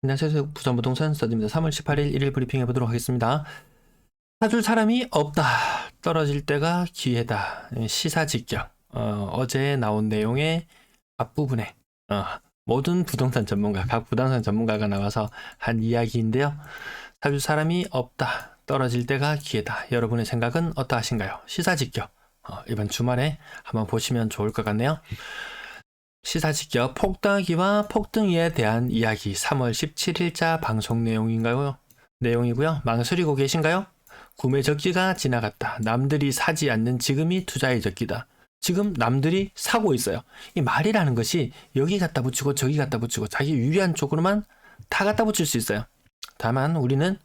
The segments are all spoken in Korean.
안녕하세요. 부산부동산 스타디입니다. 3월 18일 1일 브리핑 해보도록 하겠습니다. 사줄 사람이 없다. 떨어질 때가 기회다. 시사직격. 어제 나온 내용의 앞부분에 모든 부동산 전문가, 각 부동산 전문가가 나와서 한 이야기인데요. 사줄 사람이 없다. 떨어질 때가 기회다. 여러분의 생각은 어떠하신가요? 시사직격. 이번 주말에 한번 보시면 좋을 것 같네요. 시사직격 폭등하기와 폭등에 대한 이야기 3월 17일자 방송 내용이고요. 망설이고 계신가요? 구매 적기가 지나갔다. 남들이 사지 않는 지금이 투자의 적기다. 지금 남들이 사고 있어요. 이 말이라는 것이 여기 갖다 붙이고 저기 갖다 붙이고 자기 유리한 쪽으로만 다 갖다 붙일 수 있어요. 다만 우리는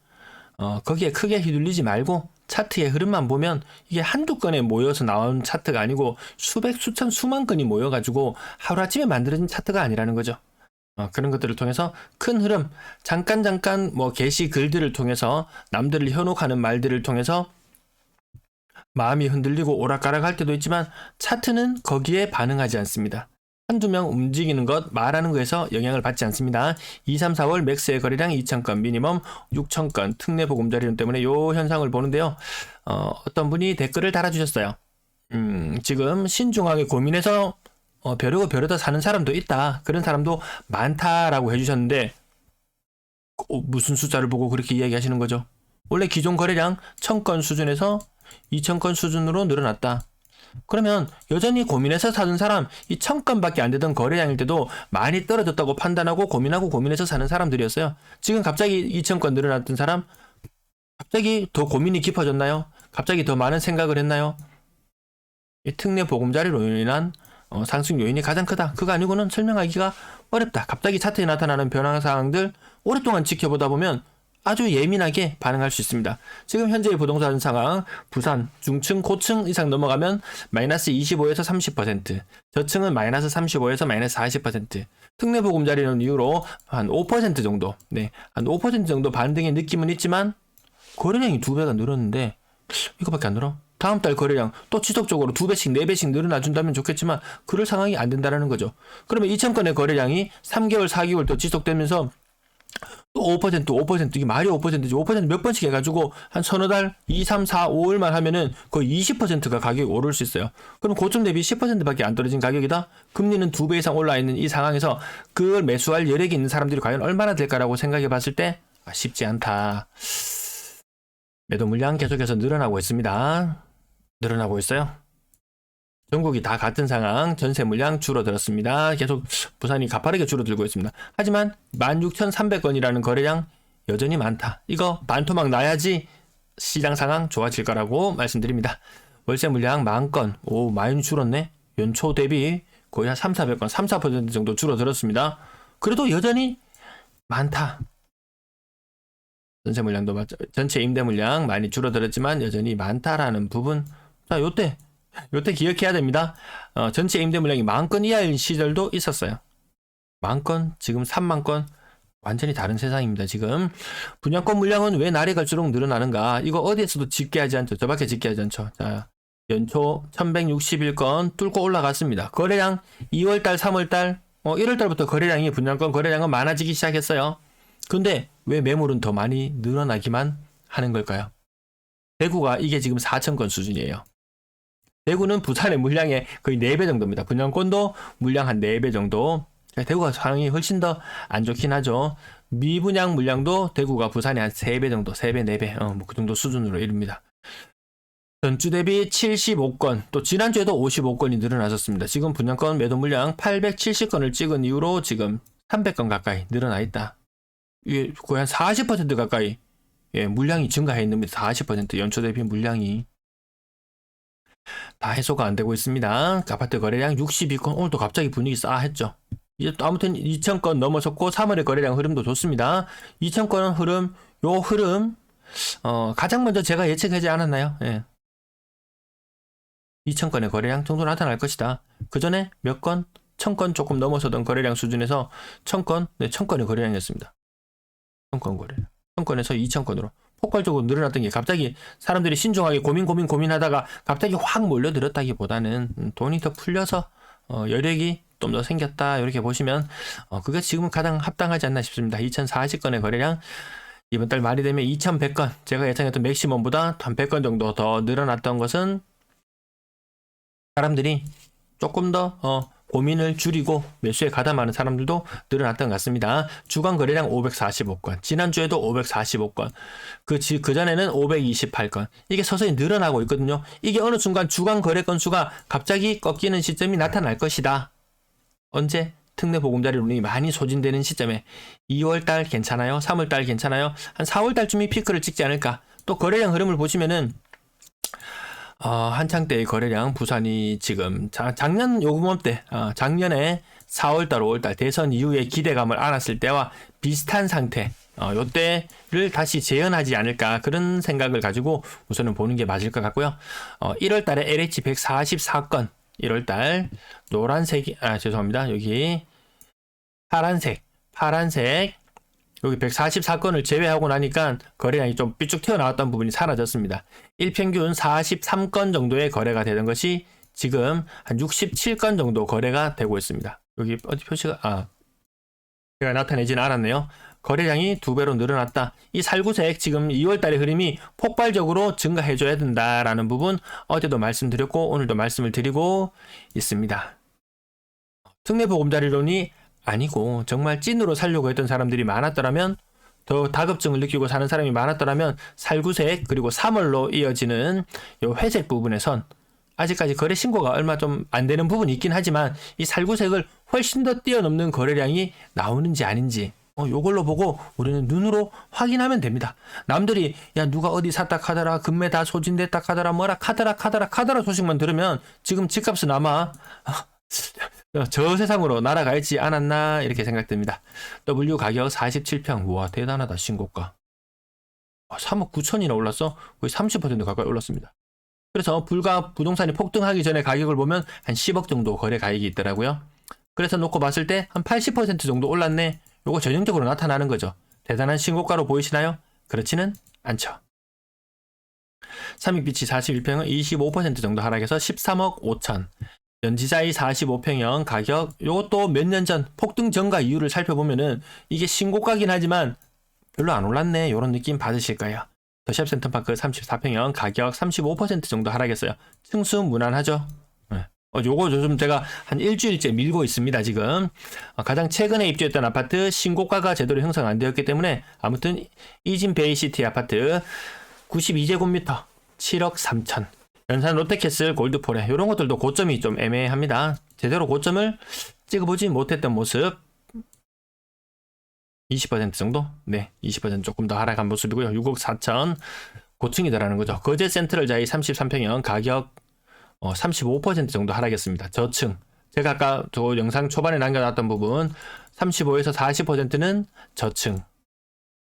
거기에 크게 휘둘리지 말고 차트의 흐름만 보면 이게 한두 건에 모여서 나온 차트가 아니고 수백, 수천, 수만 건이 모여가지고 하루아침에 만들어진 차트가 아니라는 거죠. 그런 것들을 통해서 큰 흐름, 잠깐 뭐 게시 글들을 통해서 남들을 현혹하는 말들을 통해서 마음이 흔들리고 오락가락할 때도 있지만 차트는 거기에 반응하지 않습니다. 한두 명 움직이는 것, 말하는 거에서 영향을 받지 않습니다. 2, 3, 4월 맥스의 거래량 2,000건, 미니멈 6,000건, 특례 보금자리 때문에 이 현상을 보는데요. 어떤 분이 댓글을 달아주셨어요. 지금 신중하게 고민해서 벼르고 사는 사람도 있다. 그런 사람도 많다라고 해주셨는데 무슨 숫자를 보고 그렇게 이야기하시는 거죠? 원래 기존 거래량 1,000건 수준에서 2,000건 수준으로 늘어났다. 그러면 여전히 고민해서 사는 사람, 이 1,000건밖에 안 되던 거래량일 때도 많이 떨어졌다고 판단하고 고민해서 사는 사람들이었어요. 지금 갑자기 2,000건 늘어났던 사람, 갑자기 더 고민이 깊어졌나요? 갑자기 더 많은 생각을 했나요? 이 특례 보금자리로 인한 상승 요인이 가장 크다. 그거 아니고는 설명하기가 어렵다. 갑자기 차트에 나타나는 변화 사항들 오랫동안 지켜보다 보면 아주 예민하게 반응할 수 있습니다. 지금 현재의 부동산 상황, 부산 중층, 고층 이상 넘어가면 마이너스 25에서 30%, 저층은 마이너스 35에서 마이너스 40%, 특례 보금자리는 이후로 한 5% 정도, 한 5% 정도 반등의 느낌은 있지만 거래량이 2배가 늘었는데 이거밖에 안 늘어? 다음 달 거래량 또 지속적으로 2배씩, 4배씩 늘어나준다면 좋겠지만 그럴 상황이 안 된다는 거죠. 그러면 2,000건의 거래량이 3개월, 4개월 더 지속되면서 또 5%, 이게 말이 5%지. 5% 몇 번씩 해가지고 한 서너 달, 2, 3, 4, 5월만 하면은 거의 20%가 가격이 오를 수 있어요. 그럼 고점 대비 10%밖에 안 떨어진 가격이다? 금리는 2배 이상 올라 있는 이 상황에서 그걸 매수할 여력이 있는 사람들이 과연 얼마나 될까라고 생각해 봤을 때 쉽지 않다. 매도 물량 계속해서 늘어나고 있습니다. 늘어나고 있어요. 전국이 다 같은 상황, 전세 물량 줄어들었습니다. 계속 부산이 가파르게 줄어들고 있습니다. 하지만 16,300건이라는 거래량 여전히 많다. 이거 반토막 나야지 시장 상황 좋아질 거라고 말씀드립니다. 월세 물량 10,000건, 많이 줄었네. 연초 대비 거의 한 3,400건, 3, 4% 정도 줄어들었습니다. 그래도 여전히 많다. 전세 물량도 맞죠. 전체 임대 물량 많이 줄어들었지만 여전히 많다라는 부분. 자, 요때 기억해야 됩니다. 전체 임대 물량이 10,000건 이하인 시절도 있었어요. 10,000건, 지금 30,000건, 완전히 다른 세상입니다. 지금 분양권 물량은 왜 날이 갈수록 늘어나는가? 이거 어디에서도 집계하지 않죠. 저밖에 집계하지 않죠. 자, 연초 1,161건 뚫고 올라갔습니다. 거래량 2월달, 3월달, 1월달부터 거래량이 분양권 거래량은 많아지기 시작했어요. 근데 왜 매물은 더 많이 늘어나기만 하는 걸까요? 대구가 이게 지금 4,000건 수준이에요. 대구는 부산의 물량의 거의 4배 정도입니다. 분양권도 물량 한 4배 정도. 대구가 상황이 훨씬 더 안 좋긴 하죠. 미분양 물량도 대구가 부산의 한 3배 정도, 3배, 4배, 그 정도 수준으로 이릅니다. 전주 대비 75건, 또 지난주에도 55건이 늘어나셨습니다. 지금 분양권 매도 물량 870건을 찍은 이후로 지금 300건 가까이 늘어나 있다. 이게 거의 한 40% 가까이 물량이 증가해 있는 겁니다. 40% 연초 대비 물량이. 다 해소가 안 되고 있습니다. 아파트 거래량 62건, 오늘도 갑자기 분위기 싸했죠. 이제 또 아무튼 2,000건 넘어섰고 3월의 거래량 흐름도 좋습니다. 2,000건 흐름, 가장 먼저 제가 예측하지 않았나요? 2,000건의 거래량 정도 나타날 것이다. 그 전에 몇 건? 1,000건 조금 넘어서던 거래량 수준에서 1,000건의 거래량이었습니다. 1,000건 거래량. 1,000건에서 2,000건으로. 폭발적으로 늘어났던 게 갑자기 사람들이 신중하게 고민하다가 갑자기 확 몰려들었다기보다는 돈이 더 풀려서 여력이 좀 더 생겼다 이렇게 보시면 그게 지금 가장 합당하지 않나 싶습니다. 2040건의 거래량 이번 달 말이 되면 2100건, 제가 예상했던 맥시멈보다 한 100건 정도 더 늘어났던 것은 사람들이 조금 더 고민을 줄이고 매수에 가담하는 사람들도 늘어났던 것 같습니다. 주간 거래량 545건, 지난주에도 545건, 그 전에는 528건. 이게 서서히 늘어나고 있거든요. 이게 어느 순간 주간 거래 건수가 갑자기 꺾이는 시점이 나타날 것이다. 언제? 특례 보금자리론이 많이 소진되는 시점에 2월달 괜찮아요? 3월달 괜찮아요? 한 4월달쯤이 피크를 찍지 않을까? 또 거래량 흐름을 보시면은 한창 때의 거래량, 부산이 지금 작년 요금업 때, 작년에 4월달, 5월달 대선 이후에 기대감을 안았을 때와 비슷한 상태, 요때를 다시 재현하지 않을까, 그런 생각을 가지고 우선은 보는 게 맞을 것 같고요. 1월달에 LH 144건, 1월달 노란색, 죄송합니다. 여기 파란색 여기 144건을 제외하고 나니까 거래량이 좀 삐쭉 튀어나왔던 부분이 사라졌습니다. 일평균 43건 정도의 거래가 되던 것이 지금 한 67건 정도 거래가 되고 있습니다. 여기 어디 표시가 제가 나타내지는 않았네요. 거래량이 2배로 늘어났다. 이 살구색 지금 2월달의 흐름이 폭발적으로 증가해줘야 된다라는 부분 어제도 말씀드렸고 오늘도 말씀을 드리고 있습니다. 특례 보금자리론이 아니고 정말 찐으로 살려고 했던 사람들이 많았더라면, 더 다급증을 느끼고 사는 사람이 많았더라면 살구색 그리고 3월로 이어지는 요 회색 부분의 선, 아직까지 거래 신고가 얼마 좀 안 되는 부분이 있긴 하지만 이 살구색을 훨씬 더 뛰어넘는 거래량이 나오는지 아닌지 요걸로 보고 우리는 눈으로 확인하면 됩니다. 남들이 야 누가 어디 샀다 카더라, 금매 다 소진됐다 카더라, 뭐라 카더라 소식만 들으면 지금 집값은 아마 저 세상으로 날아갈지 않았나 이렇게 생각됩니다. W 가격 47평. 우와 대단하다. 신고가 3억 9천이나 올랐어. 거의 30% 가까이 올랐습니다. 그래서 불과 부동산이 폭등하기 전에 가격을 보면 한 10억 정도 거래 가액이 있더라고요. 그래서 놓고 봤을 때 한 80% 정도 올랐네. 요거 전형적으로 나타나는 거죠. 대단한 신고가로 보이시나요? 그렇지는 않죠. 삼익비치 41평은 25% 정도 하락해서 13억 5천. 연지자이 45평형 가격, 요것도 몇 년 전 폭등 전과 이유를 살펴보면은 이게 신고가긴 하지만 별로 안 올랐네, 요런 느낌 받으실 거예요. 더샵 센터파크 34평형 가격 35% 정도 하락했어요. 층수 무난하죠? 네. 요거 요즘 제가 한 일주일째 밀고 있습니다, 지금. 가장 최근에 입주했던 아파트 신고가가 제대로 형성 안 되었기 때문에, 아무튼 이진 베이시티 아파트 92제곱미터 7억 3천. 연산 롯데캐슬 골드포레, 이런 것들도 고점이 좀 애매합니다. 제대로 고점을 찍어보지 못했던 모습. 20% 정도? 네, 20% 조금 더 하락한 모습이고요. 6억 4천 고층이다라는 거죠. 거제 센트럴자이 33평형 가격 35% 정도 하락했습니다. 저층. 제가 아까 저 영상 초반에 남겨놨던 부분 35에서 40%는 저층,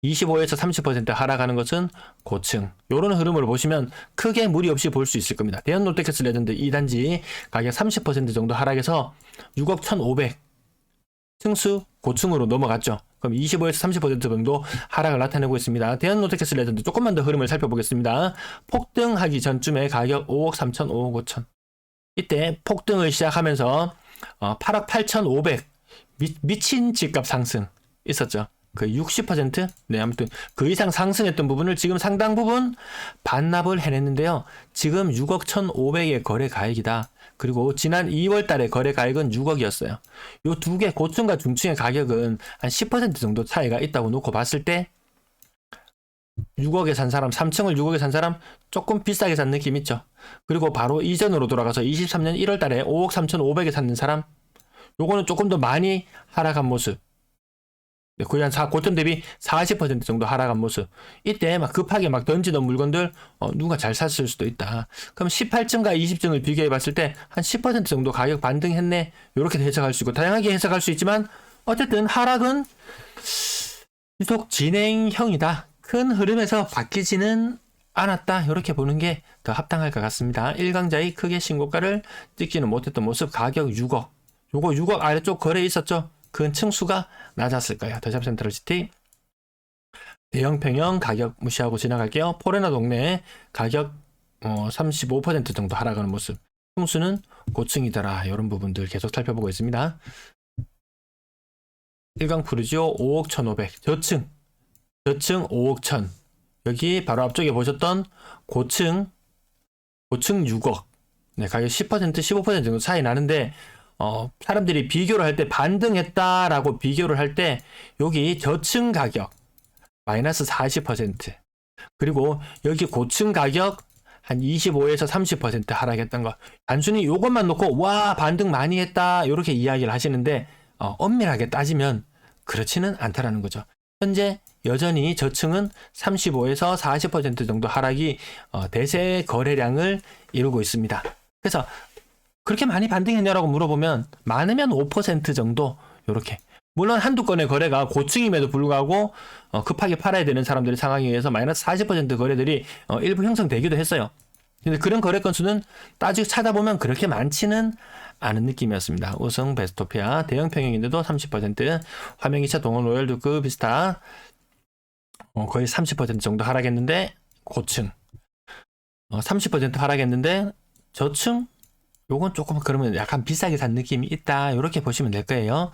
25에서 30% 하락하는 것은 고층. 요런 흐름을 보시면 크게 무리 없이 볼 수 있을 겁니다. 대현 롯데캐슬 레전드 2단지 가격 30% 정도 하락해서 6억 1,500. 층수 고층으로 넘어갔죠. 그럼 25에서 30% 정도 하락을 나타내고 있습니다. 대현 롯데캐슬 레전드 조금만 더 흐름을 살펴보겠습니다. 폭등하기 전쯤에 가격 5억 3천, 5억 5천. 이때 폭등을 시작하면서 8억 8,500. 미친 집값 상승 있었죠. 거의 60%? 네, 아무튼 그 이상 상승했던 부분을 지금 상당 부분 반납을 해냈는데요. 지금 6억 1,500의 거래 가액이다. 그리고 지난 2월 달에 거래 가액은 6억이었어요. 요 두 개 고층과 중층의 가격은 한 10% 정도 차이가 있다고 놓고 봤을 때 6억에 산 사람, 3층을 6억에 산 사람 조금 비싸게 산 느낌 있죠. 그리고 바로 이전으로 돌아가서 23년 1월 달에 5억 3,500에 샀는 사람, 요거는 조금 더 많이 하락한 모습. 네, 거의 한 고점 대비 40% 정도 하락한 모습. 이때 막 급하게 막 던지던 물건들 누가 잘 샀을 수도 있다. 그럼 18층과 20층을 비교해 봤을 때 한 10% 정도 가격 반등했네. 이렇게 해석할 수 있고, 다양하게 해석할 수 있지만 어쨌든 하락은 계속 진행형이다. 큰 흐름에서 바뀌지는 않았다. 이렇게 보는 게 더 합당할 것 같습니다. 1강자의 크게 신고가를 찍지는 못했던 모습. 가격 6억. 요거 6억 아래쪽 거래 있었죠. 그 층수가 낮았을 거예요. 더샵 센트럴시티 대형 평형 가격 무시하고 지나갈게요. 포레나 동네 가격 35% 정도 하락하는 모습. 평수는 고층이더라. 이런 부분들 계속 살펴보고 있습니다. 1강 푸르지오 5억 1,500 저층 5억 1,000 여기 바로 앞쪽에 보셨던 고층 6억 네, 가격 10% 15% 정도 차이 나는데 사람들이 비교를 할 때 반등했다라고 비교를 할 때 여기 저층 가격 마이너스 40% 그리고 여기 고층 가격 한 25에서 30% 하락했던 거 단순히 요것만 놓고 와 반등 많이 했다 이렇게 이야기를 하시는데 엄밀하게 따지면 그렇지는 않다라는 거죠. 현재 여전히 저층은 35에서 40% 정도 하락이 대세 거래량을 이루고 있습니다. 그래서 그렇게 많이 반등했냐라고 물어보면 많으면 5% 정도 이렇게 물론 한두 건의 거래가 고층임에도 불구하고 급하게 팔아야 되는 사람들의 상황에 의해서 마이너스 40% 거래들이 일부 형성되기도 했어요. 근데 그런 거래 건수는 따지고 찾아보면 그렇게 많지는 않은 느낌이었습니다. 우승 베스토피아 대형 평형인데도 30% 화명기차 동원 로열도 그 비슷한 거의 30% 정도 하락했는데 고층 30% 하락했는데 저층 요건 조금 그러면 약간 비싸게 산 느낌이 있다 이렇게 보시면 될 거예요.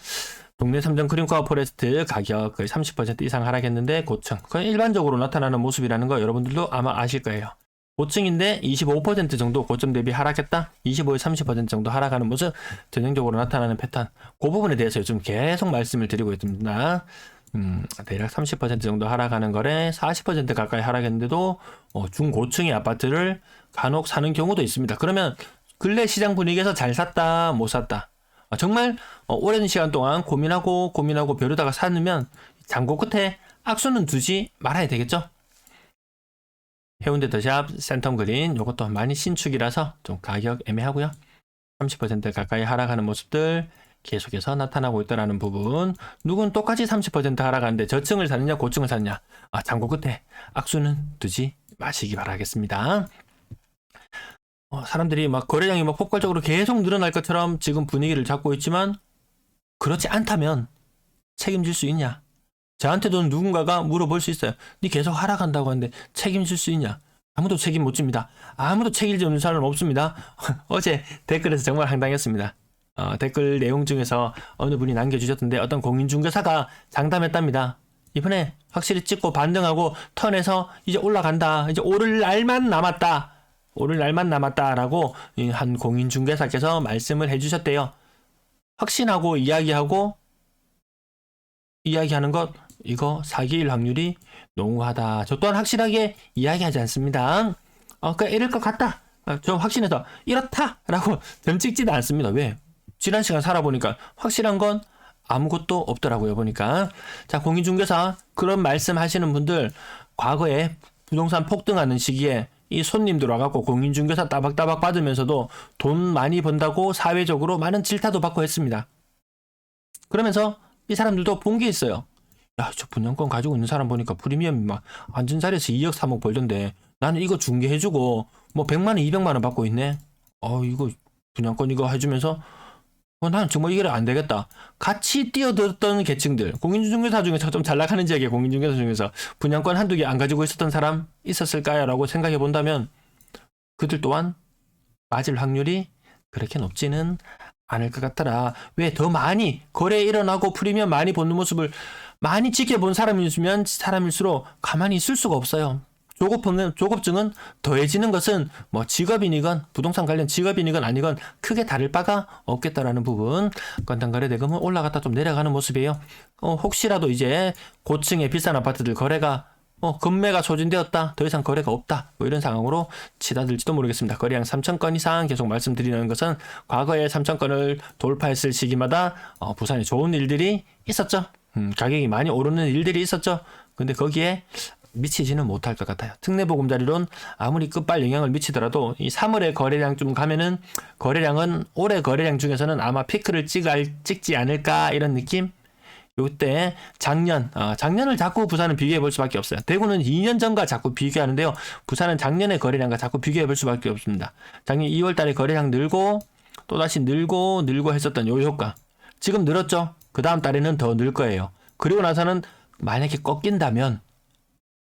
동네 3점 크림코어 포레스트 가격 거의 30% 이상 하락했는데 고층 거의 일반적으로 나타나는 모습이라는 거 여러분들도 아마 아실 거예요. 고층인데 25% 정도 고점 대비 하락했다 25에서 30% 정도 하락하는 모습 전형적으로 나타나는 패턴 그 부분에 대해서 요즘 계속 말씀을 드리고 있습니다. 대략 30% 정도 하락하는 거래 40% 가까이 하락했는데도 중고층의 아파트를 간혹 사는 경우도 있습니다. 그러면 근래 시장 분위기에서 잘 샀다 못 샀다 정말 오랜 시간 동안 고민하고 벼르다가 사놓으면 잔고 끝에 악수는 두지 말아야 되겠죠. 해운대 더샵 센텀 그린 이것도 많이 신축이라서 좀 가격 애매하고요. 30% 가까이 하락하는 모습들 계속해서 나타나고 있다는 부분. 누군 똑같이 30% 하락하는데 저층을 사느냐 고층을 사느냐 잔고 끝에 악수는 두지 마시기 바라겠습니다. 사람들이 막 거래량이 막 폭발적으로 계속 늘어날 것처럼 지금 분위기를 잡고 있지만 그렇지 않다면 책임질 수 있냐? 저한테도 누군가가 물어볼 수 있어요. 니 계속 하락한다고 하는데 책임질 수 있냐? 아무도 책임 못 집니다. 아무도 책임질 없는 사람은 없습니다. 어제 댓글에서 정말 황당했습니다. 댓글 내용 중에서 어느 분이 남겨주셨던데 어떤 공인중개사가 장담했답니다. 이번에 확실히 찍고 반등하고 턴에서 이제 올라간다. 이제 오를 날만 남았다. 라고 한 공인중개사께서 말씀을 해주셨대요. 확신하고 이야기하는 것 이거 사기일 확률이 농후하다. 저 또한 확실하게 이야기하지 않습니다. 이럴 것 같다. 저 확신해서 이렇다라고 점 찍지도 않습니다. 왜? 지난 시간 살아보니까 확실한 건 아무것도 없더라고요. 보니까. 자, 공인중개사 그런 말씀하시는 분들 과거에 부동산 폭등하는 시기에 이 손님들 와갖고 공인중개사 따박따박 받으면서도 돈 많이 번다고 사회적으로 많은 질타도 받고 했습니다. 그러면서 이 사람들도 본 게 있어요. 야, 저 분양권 가지고 있는 사람 보니까 프리미엄이 막 앉은 자리에서 2억 3억 벌던데 나는 이거 중개해주고 뭐 100만 원 200만 원 받고 있네. 이거 분양권 이거 해주면서 나는 정말 이게 안 되겠다. 같이 뛰어들었던 계층들 공인중개사 중에서 좀 잘 나가는 지역의 공인중개사 중에서 분양권 한두 개 안 가지고 있었던 사람 있었을까요? 라고 생각해 본다면 그들 또한 맞을 확률이 그렇게 높지는 않을 것 같더라. 왜 더 많이 거래 일어나고 프리미엄 많이 보는 모습을 많이 지켜본 사람일수록 가만히 있을 수가 없어요. 조급증은 더해지는 것은 뭐 직업인이건 부동산 관련 직업인이건 아니건 크게 다를 바가 없겠다라는 부분. 건당거래 대금은 올라갔다 좀 내려가는 모습이에요. 혹시라도 이제 고층의 비싼 아파트들 거래가 금매가 소진되었다. 더 이상 거래가 없다. 뭐 이런 상황으로 치닫을지도 모르겠습니다. 거래량 3,000건 이상 계속 말씀드리는 것은 과거에 3,000건을 돌파했을 시기마다 부산에 좋은 일들이 있었죠. 가격이 많이 오르는 일들이 있었죠. 근데 거기에 미치지는 못할 것 같아요. 특례보금자리론 아무리 끝발 영향을 미치더라도 이 3월에 거래량 좀 가면은 거래량은 올해 거래량 중에서는 아마 피크를 찍지 않을까 이런 느낌? 요때 작년을 자꾸 부산은 비교해 볼 수밖에 없어요. 대구는 2년 전과 자꾸 비교하는데요. 부산은 작년의 거래량과 자꾸 비교해 볼 수밖에 없습니다. 작년 2월 달에 거래량 늘고 또다시 늘고 했었던 요 효과. 지금 늘었죠? 그 다음 달에는 더 늘 거예요. 그리고 나서는 만약에 꺾인다면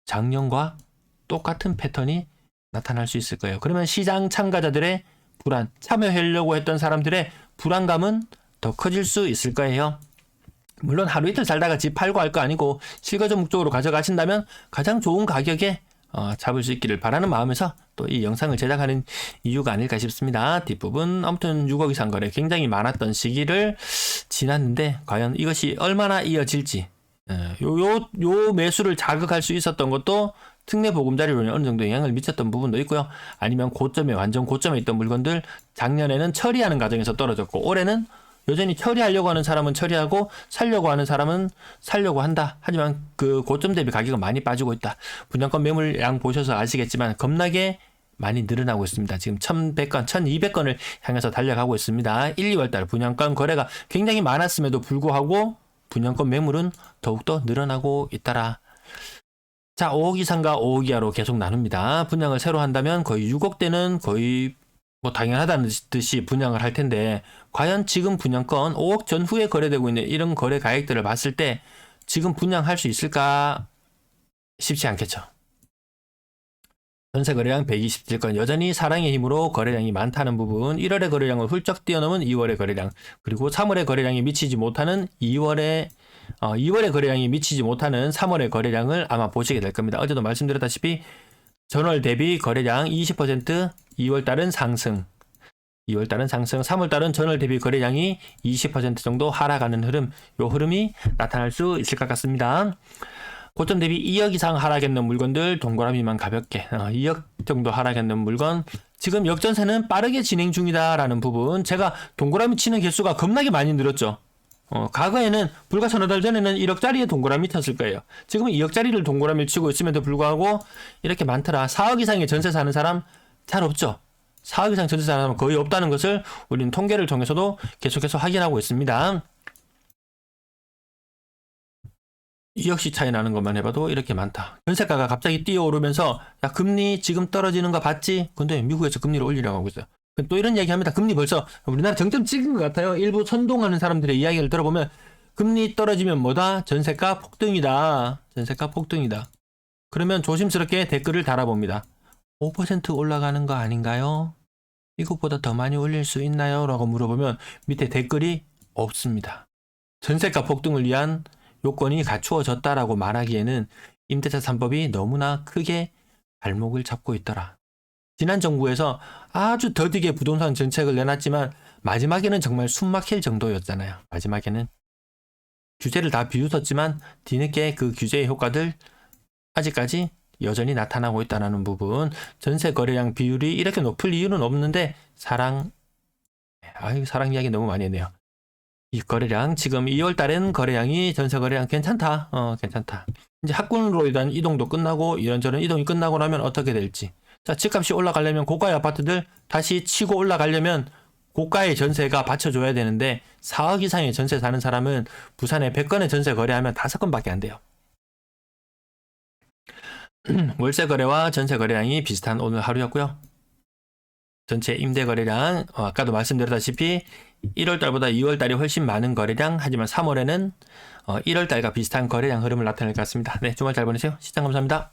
작년과 똑같은 패턴이 나타날 수 있을 거예요. 그러면 시장 참가자들의 불안, 참여하려고 했던 사람들의 불안감은 더 커질 수 있을 거예요. 물론 하루 이틀 살다가 집 팔고 할 거 아니고 실거주 목적으로 가져가신다면 가장 좋은 가격에 잡을 수 있기를 바라는 마음에서 또 이 영상을 제작하는 이유가 아닐까 싶습니다. 뒷부분 아무튼 6억 이상 거래 굉장히 많았던 시기를 지났는데 과연 이것이 얼마나 이어질지 요 매수를 자극할 수 있었던 것도 특례 보금자리론에 어느 정도 영향을 미쳤던 부분도 있고요. 아니면 완전 고점에 있던 물건들 작년에는 처리하는 과정에서 떨어졌고 올해는 여전히 처리하려고 하는 사람은 처리하고 살려고 하는 사람은 살려고 한다. 하지만 그 고점 대비 가격은 많이 빠지고 있다. 분양권 매물량 보셔서 아시겠지만 겁나게 많이 늘어나고 있습니다. 지금 1100건, 1200건을 향해서 달려가고 있습니다. 1, 2월달 분양권 거래가 굉장히 많았음에도 불구하고 분양권 매물은 더욱더 늘어나고 있더라. 자, 5억 이상과 5억 이하로 계속 나눕니다. 분양을 새로 한다면 거의 6억대는 거의 뭐 당연하다는 듯이 분양을 할 텐데 과연 지금 분양권 5억 전후에 거래되고 있는 이런 거래 가액들을 봤을 때 지금 분양할 수 있을까 쉽지 않겠죠. 전세 거래량 127건 여전히 사랑의 힘으로 거래량이 많다는 부분 1월의 거래량을 훌쩍 뛰어넘은 2월의 거래량 그리고 3월의 거래량이 미치지 못하는 2월의 거래량이 미치지 못하는 3월의 거래량을 아마 보시게 될 겁니다. 어제도 말씀드렸다시피 전월 대비 거래량 20% 2월달은 상승 3월달은 전월 대비 거래량이 20% 정도 하락하는 흐름 요 흐름이 나타날 수 있을 것 같습니다. 고점 대비 2억 이상 하락했는 물건들 동그라미만 가볍게 2억 정도 하락했는 물건 지금 역전세는 빠르게 진행 중이다라는 부분 제가 동그라미 치는 개수가 겁나게 많이 늘었죠. 과거에는 불과 서너 달 전에는 1억짜리의 동그라미 쳤을 거예요. 지금은 2억짜리를 동그라미를 치고 있음에도 불구하고 이렇게 많더라. 4억 이상의 전세 사는 사람 잘 없죠. 4억 이상 전세 사는 사람 거의 없다는 것을 우리는 통계를 통해서도 계속해서 확인하고 있습니다. 2억씩 차이 나는 것만 해봐도 이렇게 많다. 전세가가 갑자기 뛰어오르면서 야 금리 지금 떨어지는 거 봤지? 근데 미국에서 금리를 올리려고 하고 있어요. 또 이런 이야기 합니다. 금리 벌써 우리나라 정점 찍은 것 같아요. 일부 선동하는 사람들의 이야기를 들어보면 금리 떨어지면 뭐다? 전세가 폭등이다. 전세가 폭등이다. 그러면 조심스럽게 댓글을 달아봅니다. 5% 올라가는 거 아닌가요? 이것보다 더 많이 올릴 수 있나요? 라고 물어보면 밑에 댓글이 없습니다. 전세가 폭등을 위한 요건이 갖추어졌다라고 말하기에는 임대차 3법이 너무나 크게 발목을 잡고 있더라. 지난 정부에서 아주 더디게 부동산 정책을 내놨지만 마지막에는 정말 숨막힐 정도였잖아요. 마지막에는 규제를 다 비웃었지만 뒤늦게 그 규제의 효과들 아직까지 여전히 나타나고 있다는 부분 전세 거래량 비율이 이렇게 높을 이유는 없는데 사랑 이야기 너무 많이 했네요. 이 거래량 지금 2월 달엔 거래량이 전세 거래량 괜찮다. 괜찮다. 이제 학군으로 인한 이동도 끝나고 이런저런 이동이 끝나고 나면 어떻게 될지. 자, 집값이 올라가려면 고가의 아파트들 다시 치고 올라가려면 고가의 전세가 받쳐줘야 되는데 4억 이상의 전세 사는 사람은 부산에 100건의 전세 거래하면 5건밖에 안 돼요. 월세 거래와 전세 거래량이 비슷한 오늘 하루였고요. 전체 임대 거래량 아까도 말씀드렸다시피 1월달보다 2월달이 훨씬 많은 거래량 하지만 3월에는 1월달과 비슷한 거래량 흐름을 나타낼 것 같습니다. 네, 주말 잘 보내세요. 시청 감사합니다.